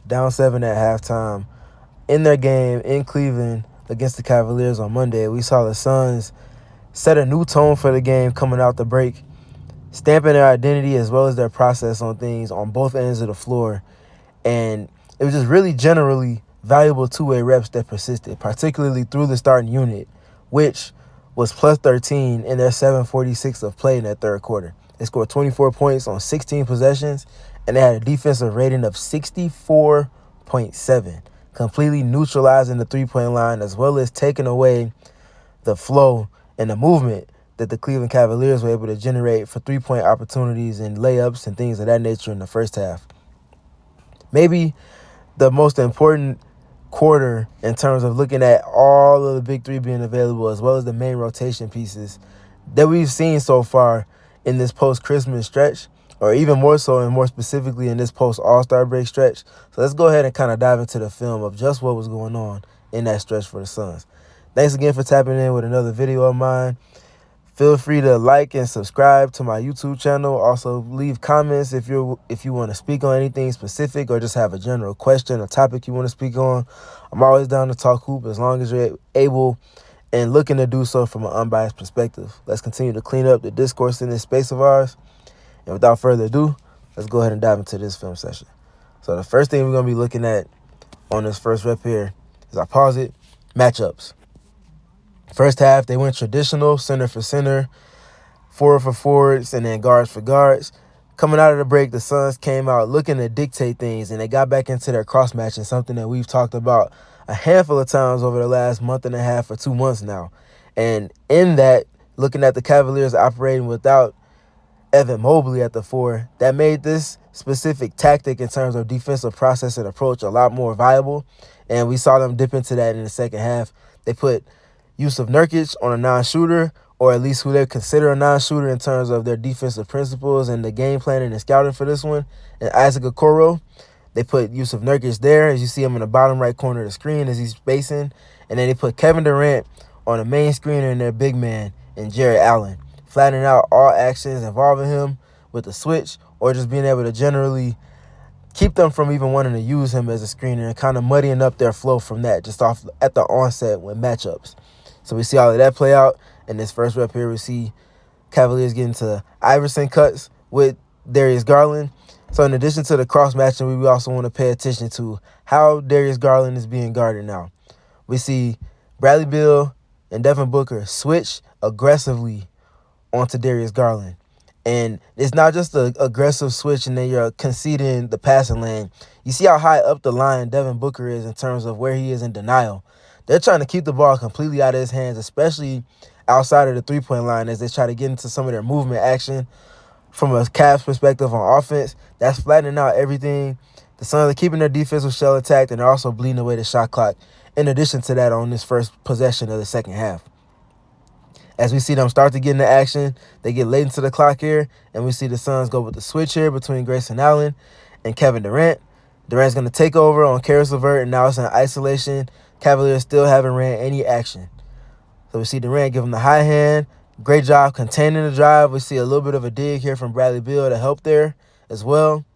down 7 at halftime. In their game in Cleveland against the Cavaliers on Monday, we saw the Suns set a new tone for the game coming out the break, stamping their identity as well as their process on things on both ends of the floor. And it was just really generally valuable two-way reps that persisted, particularly through the starting unit, which was plus 13 in their 7:46 of play in that third quarter. They scored 24 points on 16 possessions, and they had a defensive rating of 64.7, completely neutralizing the three-point line as well as taking away the flow and the movement that the Cleveland Cavaliers were able to generate for three-point opportunities and layups and things of that nature in the first half. Maybe the most important quarter in terms of looking at all of the big three being available as well as the main rotation pieces that we've seen so far in this post-Christmas stretch, or even more so and more specifically in this post-All-Star break stretch. So let's go ahead and kind of dive into the film of just what was going on in that stretch for the Suns. Thanks again for tapping in with another video of mine. Feel free to like and subscribe to my YouTube channel. Also, leave comments if you want to speak on anything specific or just have a general question or topic you want to speak on. I'm always down to talk hoop as long as you're able and looking to do so from an unbiased perspective. Let's continue to clean up the discourse in this space of ours. And without further ado, let's go ahead and dive into this film session. So the first thing we're going to be looking at on this first rep here is, I pause it, matchups. First half, they went traditional, center for center, forward for forwards, and then guards for guards. Coming out of the break, the Suns came out looking to dictate things, and they got back into their cross-matching, something that we've talked about a handful of times over the last month and a half or 2 months now. And in that, looking at the Cavaliers operating without Evan Mobley at the 4, that made this specific tactic in terms of defensive process and approach a lot more viable. And we saw them dip into that in the second half. They put Jusuf Nurkic on a non-shooter, or at least who they consider a non-shooter in terms of their defensive principles and the game planning and scouting for this one, and Isaac Okoro. They put Jusuf Nurkic there, as you see him in the bottom right corner of the screen as he's spacing. And then they put Kevin Durant on a main screener in their big man and Jarrett Allen, flattening out all actions involving him with the switch or just being able to generally keep them from even wanting to use him as a screener and kind of muddying up their flow from that just off at the onset with matchups. So we see all of that play out. In this first rep here, we see Cavaliers getting to Iverson cuts with Darius Garland. So in addition to the cross-matching, we also want to pay attention to how Darius Garland is being guarded now. We see Bradley Beal and Devin Booker switch aggressively onto Darius Garland. And it's not just an aggressive switch and then you're conceding the passing lane. You see how high up the line Devin Booker is in terms of where he is in denial. They're trying to keep the ball completely out of his hands, especially outside of the three-point line as they try to get into some of their movement action. From a Cavs perspective on offense, that's flattening out everything. The Suns are keeping their defensive shell intact, and they're also bleeding away the shot clock in addition to that on this first possession of the second half. As we see them start to get into action, they get late into the clock here, and we see the Suns go with the switch here between Grayson Allen and Kevin Durant. Durant's going to take over on Karis LeVert, and now it's in isolation. Cavaliers still haven't ran any action. So we see Durant give him the high hand. Great job containing the drive. We see a little bit of a dig here from Bradley Beal to help there as well.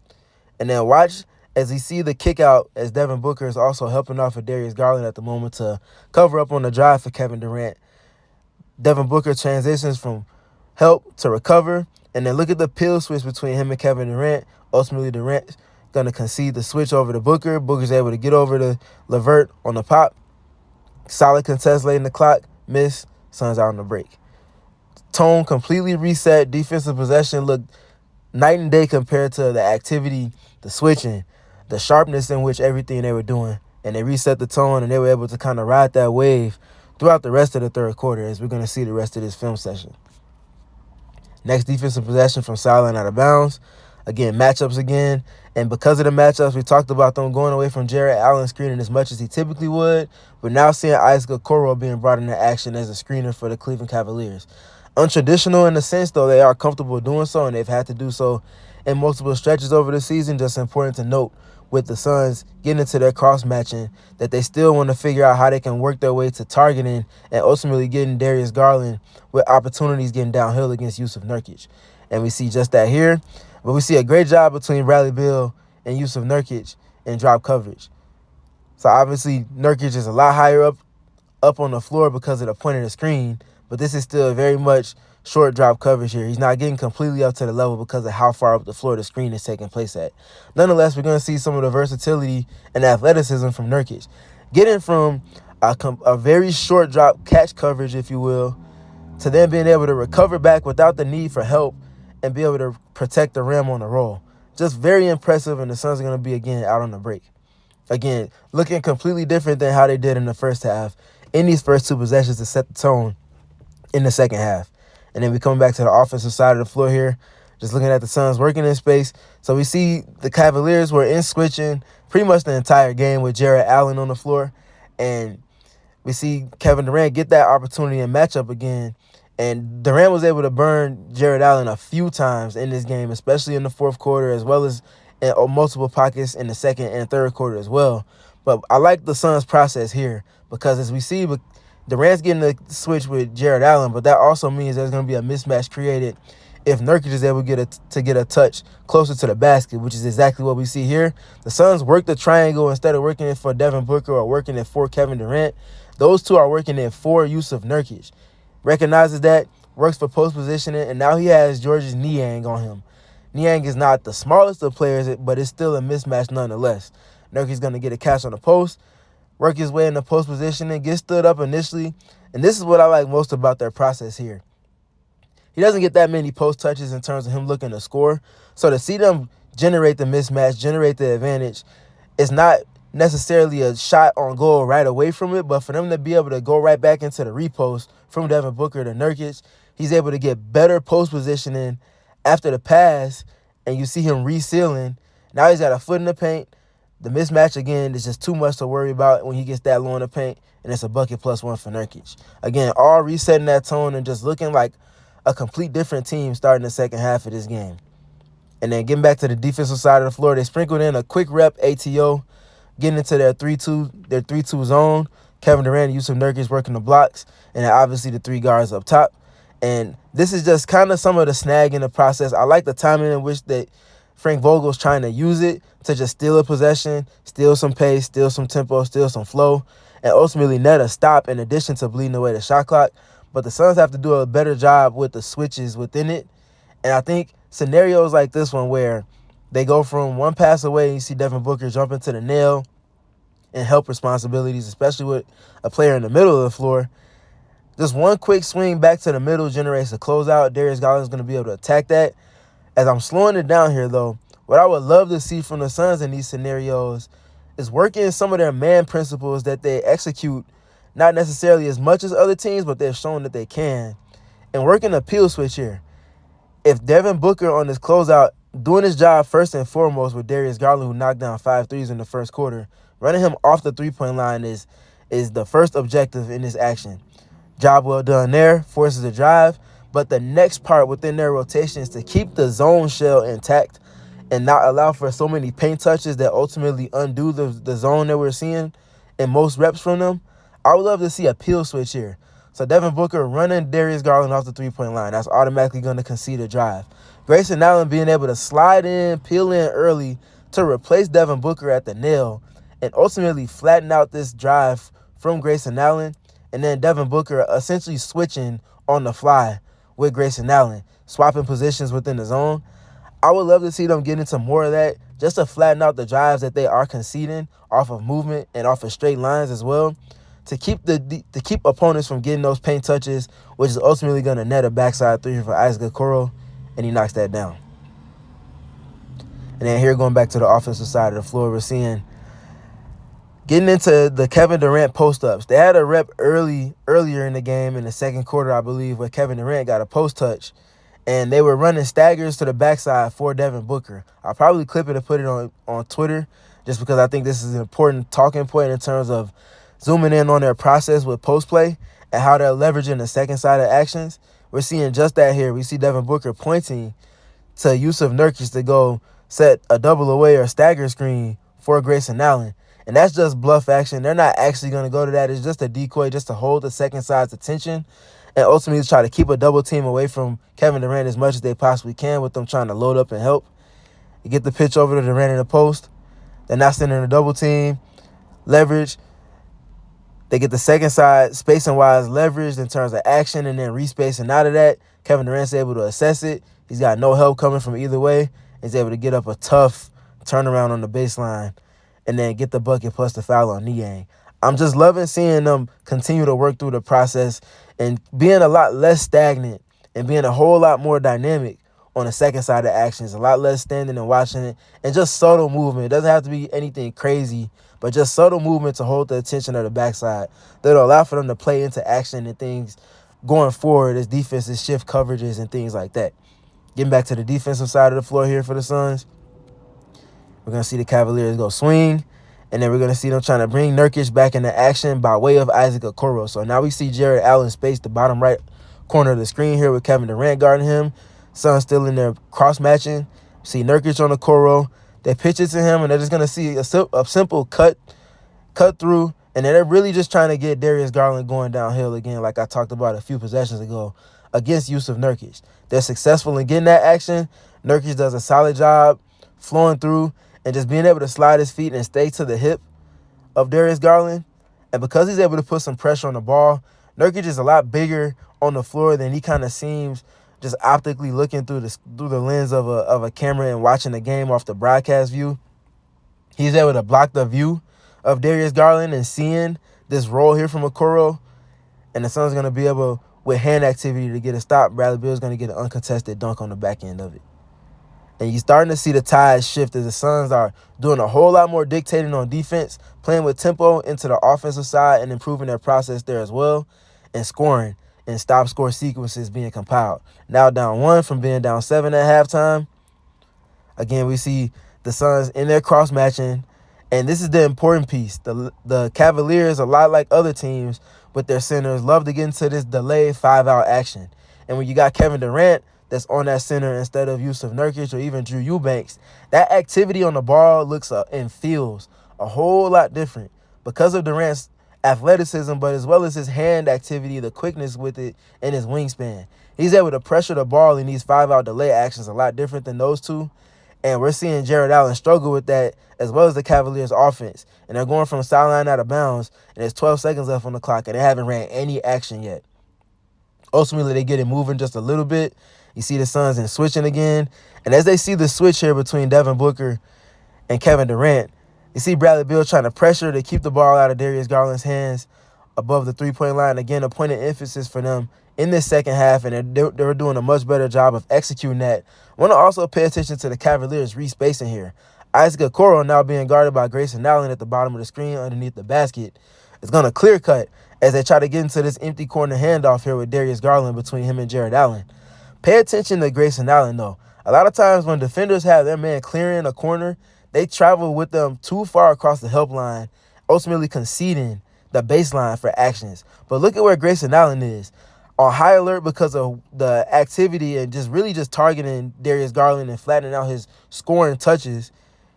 And then watch as we see the kick out as Devin Booker is also helping off of Darius Garland at the moment to cover up on the drive for Kevin Durant. Devin Booker transitions from help to recover. And then look at the pill switch between him and Kevin Durant. Ultimately, Durant's going to concede the switch over to Booker. Booker's able to get over to LeVert on the pop. Solid contest late in the clock. Miss. Suns out on the break. Tone completely reset. Defensive possession looked night and day compared to the activity, the switching, the sharpness in which everything they were doing. And they reset the tone, and they were able to kind of ride that wave throughout the rest of the third quarter, as we're going to see the rest of this film session. Next defensive possession from sideline out of bounds. Again, matchups again. And because of the matchups, we talked about them going away from Jarrett Allen screening as much as he typically would. We're now seeing Isaac Okoro being brought into action as a screener for the Cleveland Cavaliers. Untraditional in the sense, though, they are comfortable doing so, and they've had to do so in multiple stretches over the season. Just important to note with the Suns getting into their cross-matching that they still want to figure out how they can work their way to targeting and ultimately getting Darius Garland with opportunities getting downhill against Jusuf Nurkic. And we see just that here. But we see a great job between Bradley Beal and Jusuf Nurkic in drop coverage. So obviously Nurkic is a lot higher up on the floor because of the point of the screen, but this is still very much short drop coverage here. He's not getting completely up to the level because of how far up the floor the screen is taking place at. Nonetheless, we're going to see some of the versatility and athleticism from Nurkic. Getting from a very short drop catch coverage, if you will, to then being able to recover back without the need for help and be able to protect the rim on the roll. Just very impressive, and the Suns are going to be, again, out on the break. Again, looking completely different than how they did in the first half in these first two possessions to set the tone in the second half. And then we come back to the offensive side of the floor here, just looking at the Suns working in space. So we see the Cavaliers were in switching pretty much the entire game with Jarrett Allen on the floor. And we see Kevin Durant get that opportunity and matchup again. And Durant was able to burn Jarrett Allen a few times in this game, especially in the fourth quarter, as well as in multiple pockets in the second and third quarter as well. But I like the Suns' process here because as we see, Durant's getting the switch with Jarrett Allen, but that also means there's going to be a mismatch created if Nurkic is able to get a touch closer to the basket, which is exactly what we see here. The Suns work the triangle instead of working it for Devin Booker or working it for Kevin Durant. Those two are working it for Yusuf Nurkic. Recognizes that, works for post positioning, and now he has Georges Niang on him. Niang is not the smallest of players, but it's still a mismatch nonetheless. Nurkic's going to get a catch on the post, work his way in the post positioning, get stood up initially, and this is what I like most about their process here. He doesn't get that many post touches in terms of him looking to score, so to see them generate the mismatch, generate the advantage, it's not necessarily a shot on goal right away from it, but for them to be able to go right back into the repost from Devin Booker to Nurkic, he's able to get better post positioning after the pass, and you see him resealing. Now he's got a foot in the paint. The mismatch, again, is just too much to worry about when he gets that low in the paint, and it's a bucket plus one for Nurkic. Again, all resetting that tone and just looking like a complete different team starting the second half of this game. And then getting back to the defensive side of the floor, they sprinkled in a quick rep ATO, getting into their 3-2 zone. Kevin Durant and Yusuf Nurkic working the blocks, and then obviously the three guards up top. And this is just kind of some of the snag in the process. I like the timing in which that Frank Vogel's trying to use it to just steal a possession, steal some pace, steal some tempo, steal some flow, and ultimately net a stop in addition to bleeding away the shot clock. But the Suns have to do a better job with the switches within it. And I think scenarios like this one where they go from one pass away and you see Devin Booker jump into the nail and help responsibilities, especially with a player in the middle of the floor. Just one quick swing back to the middle generates a closeout. Darius Garland is going to be able to attack that. As I'm slowing it down here, though, what I would love to see from the Suns in these scenarios is working some of their man principles that they execute, not necessarily as much as other teams, but they've shown that they can, and working a peel switch here. If Devin Booker on this closeout doing his job first and foremost with Darius Garland, who knocked down 5 threes in the first quarter, running him off the three-point line is the first objective in this action. Job well done there, forces a drive. But the next part within their rotation is to keep the zone shell intact and not allow for so many paint touches that ultimately undo the zone that we're seeing in most reps from them. I would love to see a peel switch here. So Devin Booker running Darius Garland off the three-point line. That's automatically going to concede a drive. Grayson Allen being able to slide in, peel in early to replace Devin Booker at the nail and ultimately flatten out this drive from Grayson Allen. And then Devin Booker essentially switching on the fly with Grayson Allen, swapping positions within the zone. I would love to see them get into more of that just to flatten out the drives that they are conceding off of movement and off of straight lines as well to keep opponents from getting those paint touches, which is ultimately going to net a backside three for Isaac Okoro, and he knocks that down. And then here going back to the offensive side of the floor, we're seeing getting into the Kevin Durant post-ups. They had a rep earlier in the game in the second quarter, I believe, where Kevin Durant got a post touch, and they were running staggers to the backside for Devin Booker. I'll probably clip it and put it on Twitter just because I think this is an important talking point in terms of zooming in on their process with post play and how they're leveraging the second side of actions. We're seeing just that here. We see Devin Booker pointing to Yusuf Nurkic to go set a double away or stagger screen for Grayson Allen. And that's just bluff action. They're not actually going to go to that. It's just a decoy just to hold the second side's attention and ultimately try to keep a double team away from Kevin Durant as much as they possibly can with them trying to load up and help. You get the pitch over to Durant in the post. They're not sending a double team, leverage. They get the second side spacing-wise leveraged in terms of action and then respacing out of that. Kevin Durant's able to assess it. He's got no help coming from either way. He's able to get up a tough turnaround on the baseline and then get the bucket plus the foul on Niang. I'm just loving seeing them continue to work through the process and being a lot less stagnant and being a whole lot more dynamic on the second side of actions, a lot less standing and watching it, and just subtle movement. It doesn't have to be anything crazy, but just subtle movement to hold the attention of the backside that'll allow for them to play into action and things going forward as defenses shift coverages and things like that. Getting back to the defensive side of the floor here for the Suns, we're going to see the Cavaliers go swing, and then we're going to see them trying to bring Nurkic back into action by way of Isaac Okoro. So now we see Jarrett Allen space the bottom right corner of the screen here with Kevin Durant guarding him. Suns still in there cross-matching. See Nurkic on Okoro. They pitch it to him, and they're just going to see a simple cut through, and then they're really just trying to get Darius Garland going downhill again, like I talked about a few possessions ago, against Yusuf Nurkic. They're successful in getting that action. Nurkic does a solid job flowing through and just being able to slide his feet and stay to the hip of Darius Garland. And because he's able to put some pressure on the ball, Nurkic is a lot bigger on the floor than he kind of seems just optically looking through the lens of a camera and watching the game off the broadcast view. He's able to block the view of Darius Garland and seeing this roll here from Okoro. And the Suns are going to be able, with hand activity, to get a stop. Bradley Beal's going to get an uncontested dunk on the back end of it. And you're starting to see the tide shift as the Suns are doing a whole lot more dictating on defense, playing with tempo into the offensive side and improving their process there as well, and scoring and stop-score sequences being compiled. Now down 1 from being down 7 at halftime. Again, we see the Suns in their cross-matching, and this is the important piece. The Cavaliers, a lot like other teams with their centers, love to get into this delayed 5-out action. And when you got Kevin Durant that's on that center instead of Yusuf Nurkic or even Drew Eubanks, that activity on the ball looks and feels a whole lot different because of Durant's athleticism, but as well as his hand activity, the quickness with it, and his wingspan. He's able to pressure the ball in these 5-out delay actions a lot different than those two. And we're seeing Jarrett Allen struggle with that as well as the Cavaliers offense. And they're going from sideline out of bounds, and there's 12 seconds left on the clock, and they haven't ran any action yet. Ultimately, they get it moving just a little bit. You see the Suns in switching again. And as they see the switch here between Devin Booker and Kevin Durant, you see Bradley Beal trying to pressure to keep the ball out of Darius Garland's hands above the three-point line. Again, a point of emphasis for them in this second half, and they're doing a much better job of executing that. I want to also pay attention to the Cavaliers respacing here. Isaac Okoro now being guarded by Grayson Allen at the bottom of the screen underneath the basket. It's going to clear cut as they try to get into this empty corner handoff here with Darius Garland between him and Jarrett Allen. Pay attention to Grayson Allen, though. A lot of times when defenders have their man clearing a corner, they travel with them too far across the help line, ultimately conceding the baseline for actions. But look at where Grayson Allen is. On high alert because of the activity and just targeting Darius Garland and flattening out his scoring touches.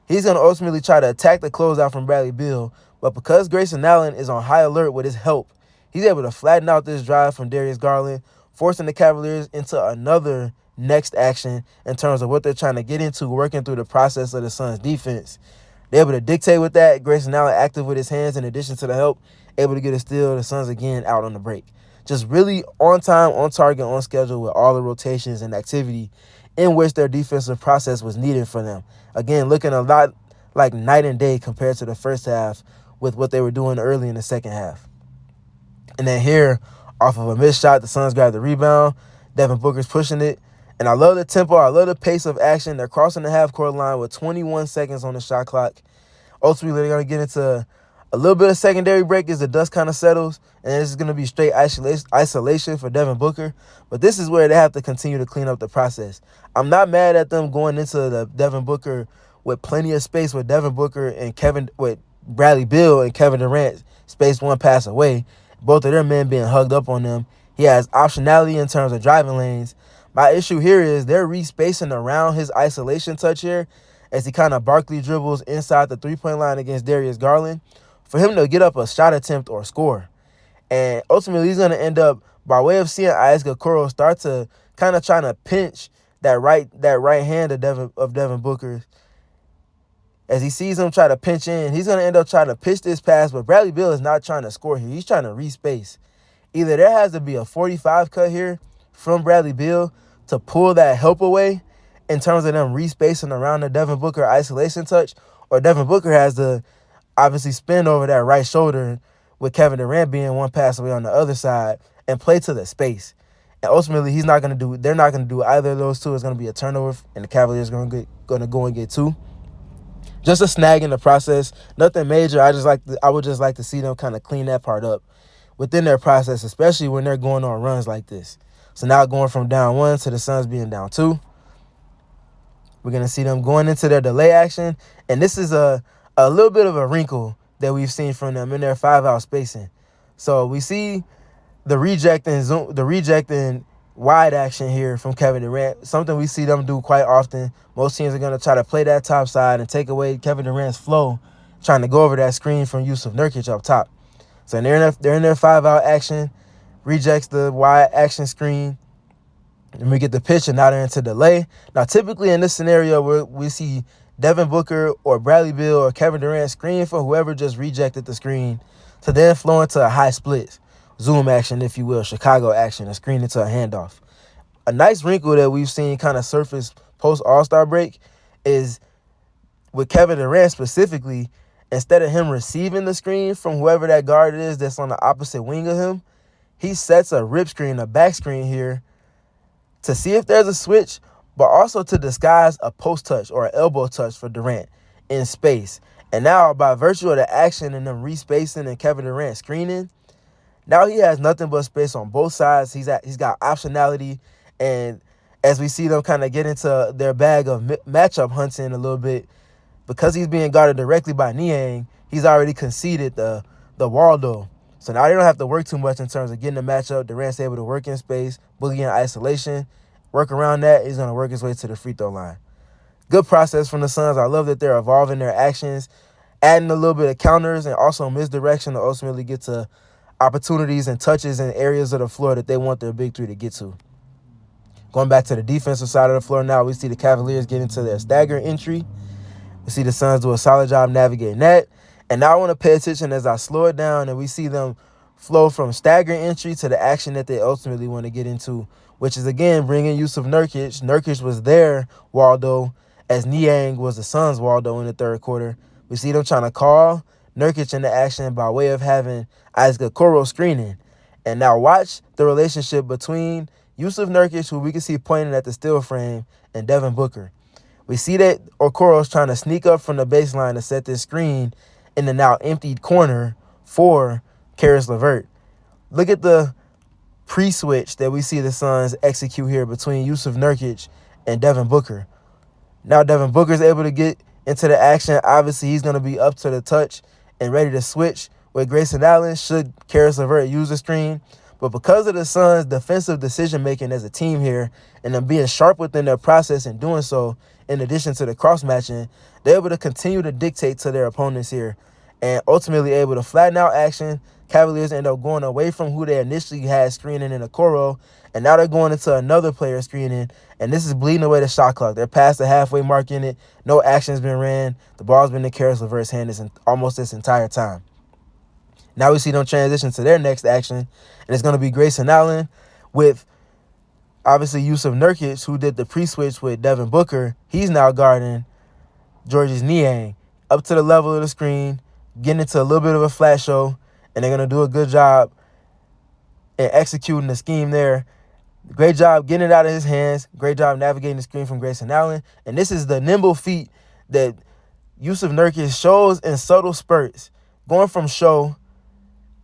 He's going to ultimately try to attack the closeout from Bradley Beal. But because Grayson Allen is on high alert with his help, he's able to flatten out this drive from Darius Garland, forcing the Cavaliers into another next action in terms of what they're trying to get into, working through the process of the Suns' defense. They're able to dictate with that. Grayson Allen active with his hands in addition to the help, able to get a steal. The Suns again out on the break. Just really on time, on target, on schedule with all the rotations and activity in which their defensive process was needed for them. Again, looking a lot like night and day compared to the first half with what they were doing early in the second half. And then here, off of a missed shot, the Suns grab the rebound. Devin Booker's pushing it. And I love the tempo. I love the pace of action. They're crossing the half-court line with 21 seconds on the shot clock. Ultimately, they're going to get into a little bit of secondary break as the dust kind of settles, and this is going to be straight isolation for Devin Booker. But this is where they have to continue to clean up the process. I'm not mad at them going into the Devin Booker with plenty of space with Devin Booker and with Bradley Beal and Kevin Durant spaced one pass away. Both of their men being hugged up on them. He has optionality in terms of driving lanes. My issue here is they're respacing around his isolation touch here as he kind of Barkley dribbles inside the three-point line against Darius Garland for him to get up a shot attempt or score. And ultimately, he's going to end up, by way of seeing Isaac Okoro start to kind of trying to pinch that right hand of Devin Booker. As he sees him try to pinch in, he's going to end up trying to pitch this pass, but Bradley Beal is not trying to score here. He's trying to respace. Either there has to be a 45 cut here from Bradley Beal to pull that help away in terms of them respacing around the Devin Booker isolation touch, or Devin Booker has to obviously spin over that right shoulder with Kevin Durant being one pass away on the other side and play to the space. And ultimately, they're not going to do either of those two. It's going to be a turnover, and the Cavaliers are going to go and get two. Just a snag in the process, nothing major. I would just like to see them kind of clean that part up within their process, especially when they're going on runs like this. So now going from down 1 to the Suns being down 2. We're going to see them going into their delay action, and this is a little bit of a wrinkle that we've seen from them in their 5-out spacing. So we see the rejecting wide action here from Kevin Durant, something we see them do quite often. Most teams are going to try to play that top side and take away Kevin Durant's flow, trying to go over that screen from Jusuf Nurkic up top. So they're in their 5-out action, rejects the wide action screen, and we get the pitch, and now they're into delay. Now, typically in this scenario where we see Devin Booker or Bradley Beal or Kevin Durant screen for whoever just rejected the screen to then flow into a high split, zoom action, if you will, Chicago action, and screen into a handoff. A nice wrinkle that we've seen kind of surface post-All-Star break is with Kevin Durant specifically, instead of him receiving the screen from whoever that guard is that's on the opposite wing of him, he sets a rip screen, a back screen here to see if there's a switch, but also to disguise a post touch or an elbow touch for Durant in space. And now, by virtue of the action and them respacing and Kevin Durant screening, now he has nothing but space on both sides. He's got optionality, and as we see them kind of get into their bag of matchup hunting a little bit, because he's being guarded directly by Niang, he's already conceded the Waldo. So now they don't have to work too much in terms of getting the matchup. Durant's able to work in space, boogie in isolation, work around that. He's going to work his way to the free throw line. Good process from the Suns. I love that they're evolving their actions, adding a little bit of counters and also misdirection to ultimately get to opportunities and touches in areas of the floor that they want their big three to get to. Going back to the defensive side of the floor now, we see the Cavaliers get into their stagger entry. We see the Suns do a solid job navigating that. And now I want to pay attention as I slow it down and we see them flow from stagger entry to the action that they ultimately want to get into, which is, again, bringing Jusuf Nurkic. Nurkic was their Waldo as Niang was the Suns' Waldo in the third quarter. We see them trying to call Nurkic into action by way of having Isaac Okoro screening. And now watch the relationship between Jusuf Nurkic, who we can see pointing at the still frame, and Devin Booker. We see that Okoro's trying to sneak up from the baseline to set this screen in the now emptied corner for Caris LeVert. Look at the pre-switch that we see the Suns execute here between Jusuf Nurkic and Devin Booker. Now Devin Booker's able to get into the action. Obviously, he's going to be up to the touch and ready to switch with Grayson Allen should Caris LeVert use the screen. But because of the Suns' defensive decision-making as a team here and them being sharp within their process and doing so, in addition to the cross-matching, they're able to continue to dictate to their opponents here and ultimately able to flatten out action. Cavaliers end up going away from who they initially had screening in Okoro, and now they're going into another player screening, and this is bleeding away the shot clock. They're past the halfway mark in it. No action's been ran. The ball's been in Caris LeVert's hand almost this entire time. Now we see them transition to their next action, and it's going to be Grayson Allen with obviously Jusuf Nurkic, who did the pre-switch with Devin Booker. He's now guarding Georges Niang up to the level of the screen, getting into a little bit of a flat show, and they're going to do a good job in executing the scheme there. Great job getting it out of his hands. Great job navigating the screen from Grayson Allen. And this is the nimble feat that Jusuf Nurkic shows in subtle spurts, going from show,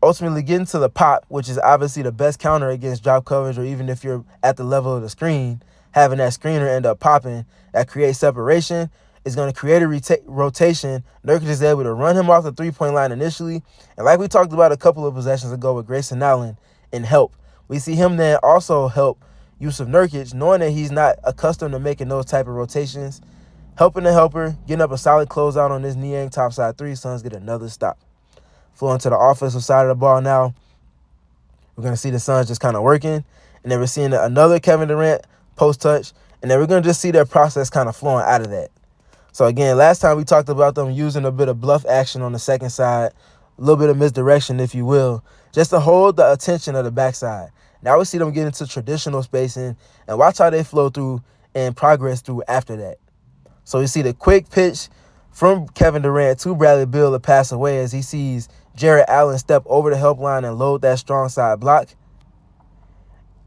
ultimately getting to the pop, which is obviously the best counter against drop coverage, or even if you're at the level of the screen, having that screener end up popping, that creates separation, is going to create a rotation. Nurkic is able to run him off the three-point line initially, and like we talked about a couple of possessions ago with Grayson Allen in help, we see him then also help Jusuf Nurkic, knowing that he's not accustomed to making those type of rotations, helping the helper, getting up a solid closeout on this Niang topside three. Suns get another stop. Flowing to the offensive side of the ball now, we're going to see the Suns just kind of working. And then we're seeing another Kevin Durant post touch. And then we're going to just see their process kind of flowing out of that. So again, last time we talked about them using a bit of bluff action on the second side, a little bit of misdirection, if you will, just to hold the attention of the backside. Now we see them get into traditional spacing, and watch how they flow through and progress through after that. So we see the quick pitch from Kevin Durant to Bradley Beal to pass away as he sees Jarrett Allen step over the help line and load that strong side block.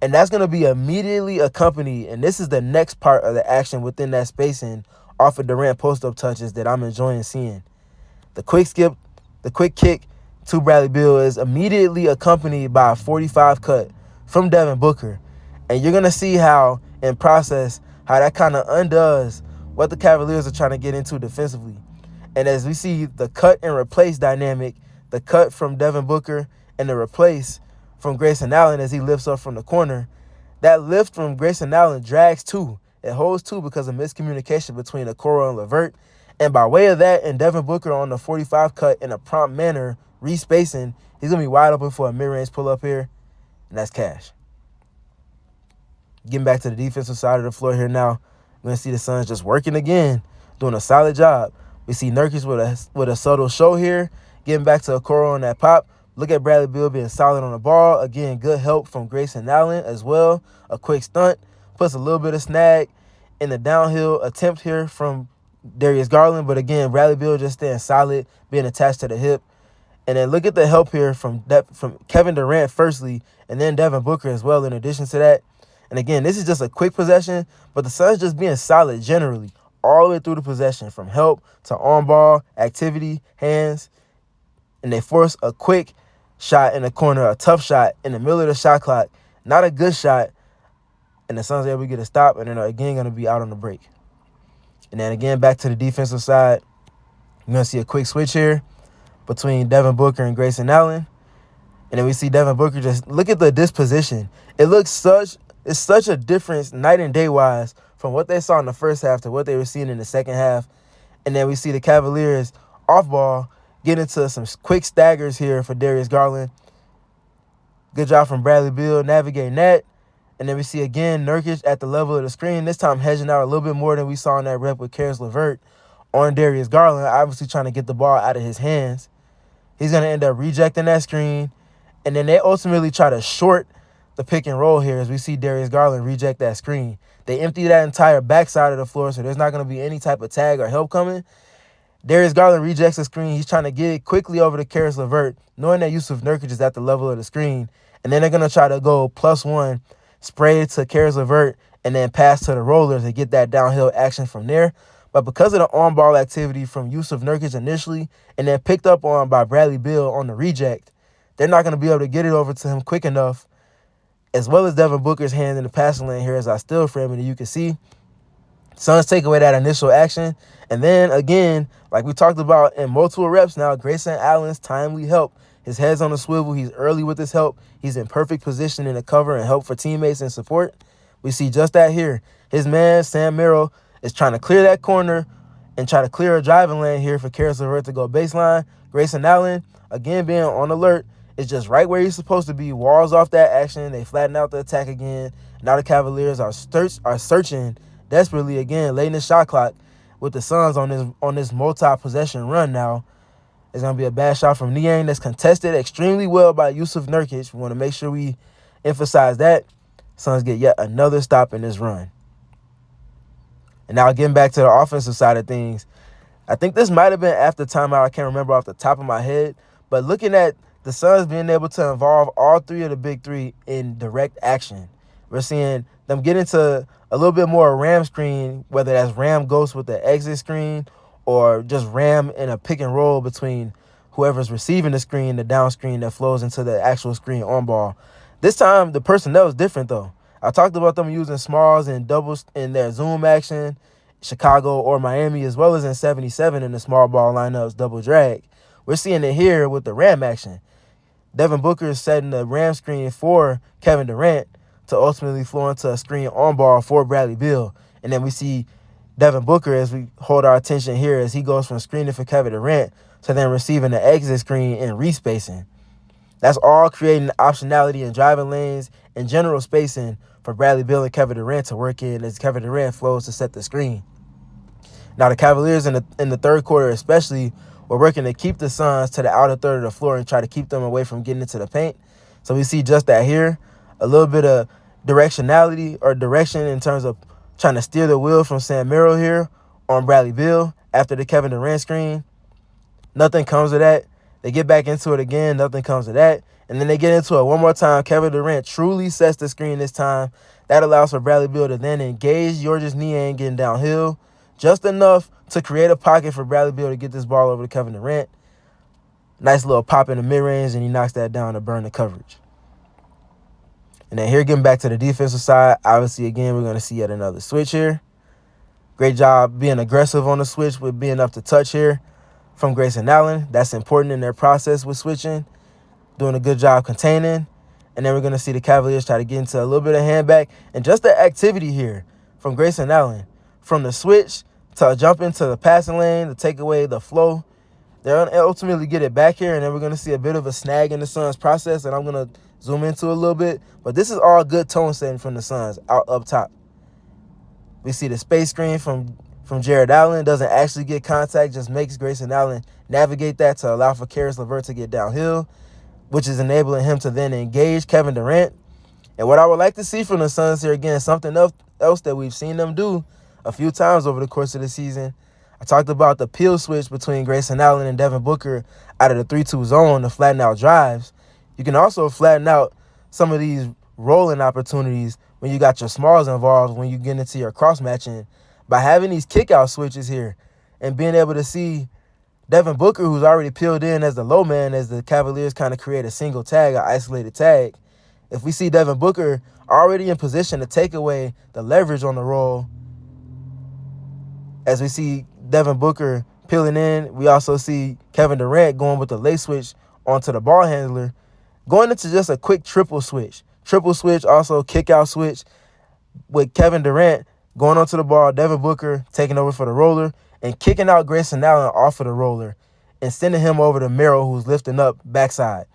And that's going to be immediately accompanied, and this is the next part of the action within that spacing off of Durant post-up touches that I'm enjoying seeing. The quick skip, the quick kick to Bradley Beal is immediately accompanied by a 45 cut from Devin Booker. And you're going to see how, in process, how that kind of undoes what the Cavaliers are trying to get into defensively. And as we see the cut and replace dynamic, the cut from Devin Booker and the replace from Grayson Allen as he lifts up from the corner, that lift from Grayson Allen drags two. It holds two because of miscommunication between Okoro and LeVert. And by way of that, and Devin Booker on the 45 cut in a prompt manner, respacing, he's going to be wide open for a mid-range pull-up here, and that's cash. Getting back to the defensive side of the floor here now, we're going to see the Suns just working again, doing a solid job. We see Nurkic with a subtle show here, getting back to Okoro on that pop. Look at Bradley Beal being solid on the ball. Again, good help from Grayson Allen as well. A quick stunt, puts a little bit of snag in the downhill attempt here from Darius Garland. But again, Bradley Beal just staying solid, being attached to the hip. And then look at the help here from Kevin Durant firstly, and then Devin Booker as well in addition to that. And again, this is just a quick possession, but the Suns just being solid generally all the way through the possession, from help to on-ball, activity, hands. And they force a quick shot in the corner, a tough shot in the middle of the shot clock. Not a good shot. And the Suns are able to get a stop, and then are again going to be out on the break. And then again, back to the defensive side. You're going to see a quick switch here between Devin Booker and Grayson Allen. And then we see Devin Booker just look at the disposition. It's such a difference night and day wise from what they saw in the first half to what they were seeing in the second half. And then we see the Cavaliers off ball get into some quick staggers here for Darius Garland. Good job from Bradley Beal navigating that. And then we see again Nurkic at the level of the screen, this time hedging out a little bit more than we saw in that rep with Karis LeVert on Darius Garland, obviously trying to get the ball out of his hands. He's going to end up rejecting that screen. And then they ultimately try to short the pick and roll here as we see Darius Garland reject that screen. They empty that entire backside of the floor, so there's not going to be any type of tag or help coming. Darius Garland rejects the screen. He's trying to get it quickly over to Karis LeVert, knowing that Yusuf Nurkic is at the level of the screen. And then they're going to try to go +1, spray it to Karis LeVert, and then pass to the rollers and get that downhill action from there. But because of the on-ball activity from Yusuf Nurkic initially and then picked up on by Bradley Beal on the reject, they're not going to be able to get it over to him quick enough, as well as Devin Booker's hand in the passing lane here as I still frame it, and you can see Suns take away that initial action. And then, again, like we talked about in multiple reps now, Grayson Allen's timely help. His head's on the swivel. He's early with his help. He's in perfect position in the cover and help for teammates and support. We see just that here. His man, Sam Merrill, is trying to clear that corner and try to clear a driving lane here for Karis LeVert to go baseline. Grayson Allen, again, being on alert, is just right where he's supposed to be. Walls off that action. They flatten out the attack again. Now the Cavaliers are searching desperately again late in the shot clock with the Suns on this multi-possession run now. It's going to be a bad shot from Niang that's contested extremely well by Yusuf Nurkic. We want to make sure we emphasize that. Suns get yet another stop in this run. And now getting back to the offensive side of things, I think this might have been after timeout. I can't remember off the top of my head. But looking at the Suns being able to involve all three of the big three in direct action, we're seeing them get into a little bit more ram screen, whether that's ram ghost with the exit screen or just ram in a pick and roll between whoever's receiving the screen, the down screen that flows into the actual screen on ball. This time, the personnel is different, though. I talked about them using smalls and doubles in their zoom action, Chicago or Miami, as well as in 77 in the small ball lineups, double drag. We're seeing it here with the ram action. Devin Booker is setting the ram screen for Kevin Durant to ultimately flow into a screen on ball for Bradley Beal. And then we see Devin Booker, as we hold our attention here, as he goes from screening for Kevin Durant to then receiving the exit screen and respacing. That's all creating optionality in driving lanes and general spacing for Bradley Beal and Kevin Durant to work in as Kevin Durant flows to set the screen. Now the Cavaliers in the third quarter especially were working to keep the Suns to the outer third of the floor and try to keep them away from getting into the paint. So we see just that here, a little bit of directionality or direction in terms of trying to steer the wheel from Sam Merrill here on Bradley Beal after the Kevin Durant screen. Nothing comes of that. They get back into it again. Nothing comes of that. And then they get into it one more time. Kevin Durant truly sets the screen this time. That allows for Bradley Beal to then engage Georges Niang getting downhill just enough to create a pocket for Bradley Beal to get this ball over to Kevin Durant. Nice little pop in the mid-range, and he knocks that down to burn the coverage. And then here, getting back to the defensive side, obviously, again, we're going to see yet another switch here. Great job being aggressive on the switch with being up to touch here from Grayson Allen. That's important in their process with switching. Doing a good job containing. And then we're going to see the Cavaliers try to get into a little bit of handback. And just the activity here from Grayson Allen. From the switch to jump into the passing lane to take away the flow. They'll ultimately get it back here. And then we're going to see a bit of a snag in the Suns' process. And I'm going to zoom into a little bit. But this is all good tone setting from the Suns out up top. We see the space screen from Jared Allen. Doesn't actually get contact. Just makes Grayson Allen navigate that to allow for Caris LeVert to get downhill, which is enabling him to then engage Kevin Durant. And what I would like to see from the Suns here, again, something else that we've seen them do a few times over the course of the season. I talked about the peel switch between Grayson Allen and Devin Booker out of the 3-2 zone to flatten out drives. You can also flatten out some of these rolling opportunities when you got your smalls involved, when you get into your cross-matching, by having these kick-out switches here and being able to see Devin Booker, who's already peeled in as the low man, as the Cavaliers kind of create a single tag, an isolated tag. If we see Devin Booker already in position to take away the leverage on the roll, as we see Devin Booker peeling in, we also see Kevin Durant going with the late switch onto the ball handler, going into just a quick triple switch. Triple switch, also kick-out switch with Kevin Durant going onto the ball, Devin Booker taking over for the roller, and kicking out Grayson Allen off of the roller and sending him over to Merrill, who's lifting up backside.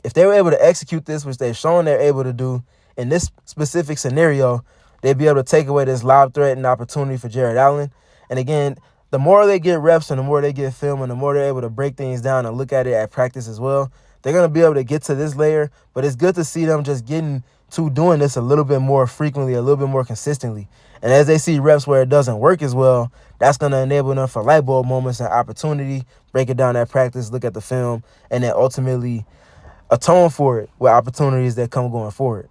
If they were able to execute this, which they've shown they're able to do in this specific scenario, they'd be able to take away this lob threat and opportunity for Jared Allen. And again, the more they get reps and the more they get film and the more they're able to break things down and look at it at practice as well, they're going to be able to get to this layer. But it's good to see them just getting to doing this a little bit more frequently, a little bit more consistently. And as they see reps where it doesn't work as well, that's going to enable them for light bulb moments and opportunity, break it down at practice, look at the film, and then ultimately atone for it with opportunities that come going forward.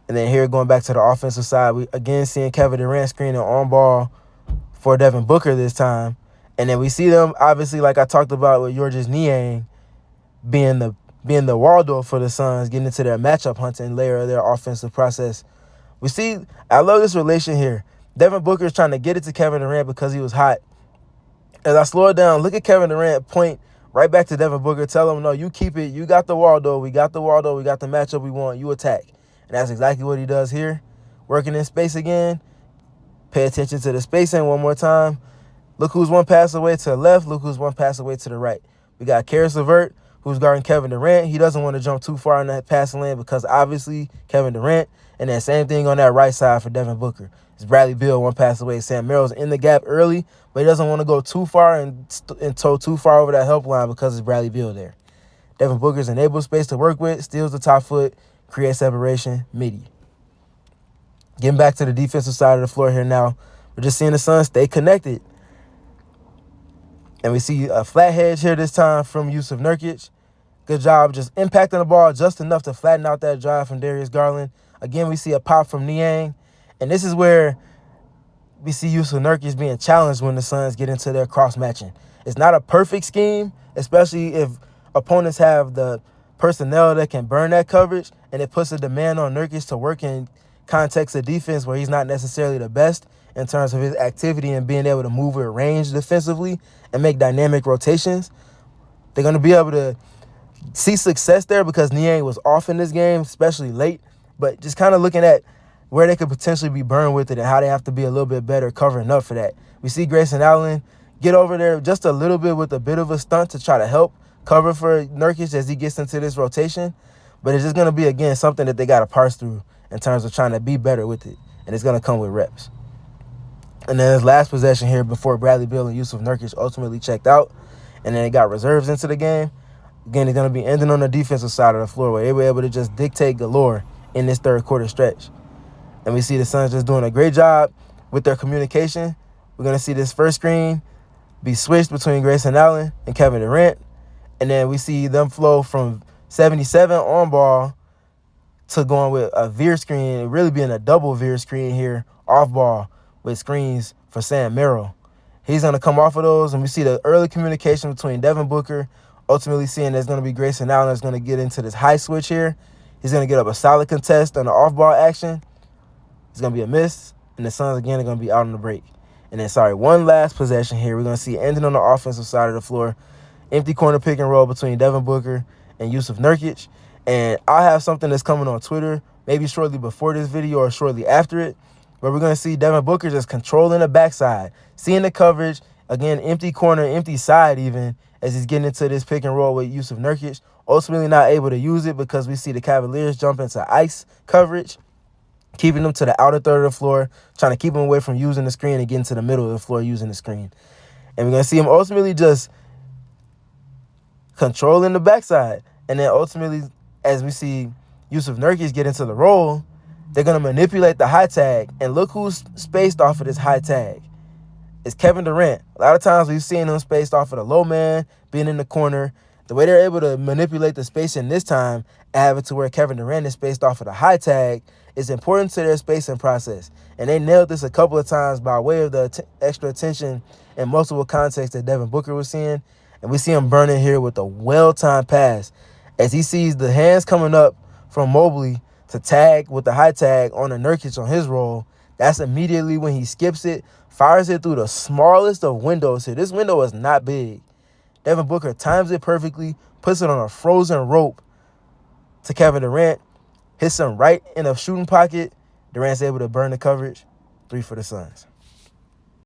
And then here, going back to the offensive side, we again seeing Kevin Durant screening on ball for Devin Booker this time. And then we see them, obviously, like I talked about with Georges Niang, being the Waldorf for the Suns, getting into their matchup hunting layer of their offensive process. We see, I love this relation here. Devin Booker is trying to get it to Kevin Durant because he was hot. As I slow it down, look at Kevin Durant point right back to Devin Booker. Tell him, no, you keep it. You got the Waldorf. We got the Waldorf. We got the matchup we want. You attack. And that's exactly what he does here. Working in space again. Pay attention to the spacing one more time. Look who's one pass away to the left. Look who's one pass away to the right. We got Caris LeVert, who's guarding Kevin Durant. He doesn't want to jump too far in that passing lane because obviously Kevin Durant. And then same thing on that right side for Devin Booker. It's Bradley Beal one pass away. Sam Merrill's in the gap early, but he doesn't want to go too far and toe too far over that help line because it's Bradley Beal there. Devin Booker's enabled space to work with, steals the top foot, creates separation, midi. Getting back to the defensive side of the floor here now, we're just seeing the Suns stay connected. And we see a flat hedge here this time from Jusuf Nurkic. Good job just impacting the ball just enough to flatten out that drive from Darius Garland. Again, we see a pop from Niang. And this is where we see Jusuf Nurkic being challenged when the Suns get into their cross-matching. It's not a perfect scheme, especially if opponents have the personnel that can burn that coverage, and it puts a demand on Nurkic to work in context of defense where he's not necessarily the best in terms of his activity and being able to move with range defensively and make dynamic rotations. They're going to be able to see success there because Niang was off in this game, especially late. But just kind of looking at where they could potentially be burned with it and how they have to be a little bit better covering up for that. We see Grayson Allen get over there just a little bit with a bit of a stunt to try to help cover for Nurkic as he gets into this rotation. But it's just going to be, again, something that they got to parse through in terms of trying to be better with it. And it's going to come with reps. And then his last possession here before Bradley Beal and Yusuf Nurkic ultimately checked out, and then they got reserves into the game. Again, they're going to be ending on the defensive side of the floor where they were able to just dictate galore in this third quarter stretch. And we see the Suns just doing a great job with their communication. We're going to see this first screen be switched between Grayson Allen and Kevin Durant. And then we see them flow from 77 on ball to going with a veer screen, really being a double veer screen here off ball with screens for Sam Merrill. He's going to come off of those, and we see the early communication between Devin Booker, ultimately seeing there's going to be Grayson Allen that's going to get into this high switch here. He's going to get up a solid contest on the off-ball action. It's going to be a miss, and the Suns, again, are going to be out on the break. And then, one last possession here. We're going to see ending on the offensive side of the floor. Empty corner pick and roll between Devin Booker and Yusuf Nurkic. And I have something that's coming on Twitter, maybe shortly before this video or shortly after it, where we're going to see Devin Booker just controlling the backside, seeing the coverage, again, empty corner, empty side even, as he's getting into this pick and roll with Yusuf Nurkic. Ultimately not able to use it because we see the Cavaliers jump into ice coverage, keeping them to the outer third of the floor, trying to keep them away from using the screen and getting to the middle of the floor using the screen. And we're going to see him ultimately just controlling the backside. And then ultimately, as we see Yusuf Nurkic get into the roll, they're going to manipulate the high tag. And look who's spaced off of this high tag. It's Kevin Durant. A lot of times we've seen him spaced off of the low man, being in the corner. The way they're able to manipulate the spacing this time and have it to where Kevin Durant is spaced off of the high tag is important to their spacing process. And they nailed this a couple of times by way of the extra attention and multiple contacts that Devin Booker was seeing. And we see him burning here with a well-timed pass as he sees the hands coming up from Mobley to tag with the high tag on the Nurkic on his roll. That's immediately when he skips it, fires it through the smallest of windows here. This window is not big. Devin Booker times it perfectly, puts it on a frozen rope to Kevin Durant, hits him right in a shooting pocket. Durant's able to burn the coverage. 3 for the Suns.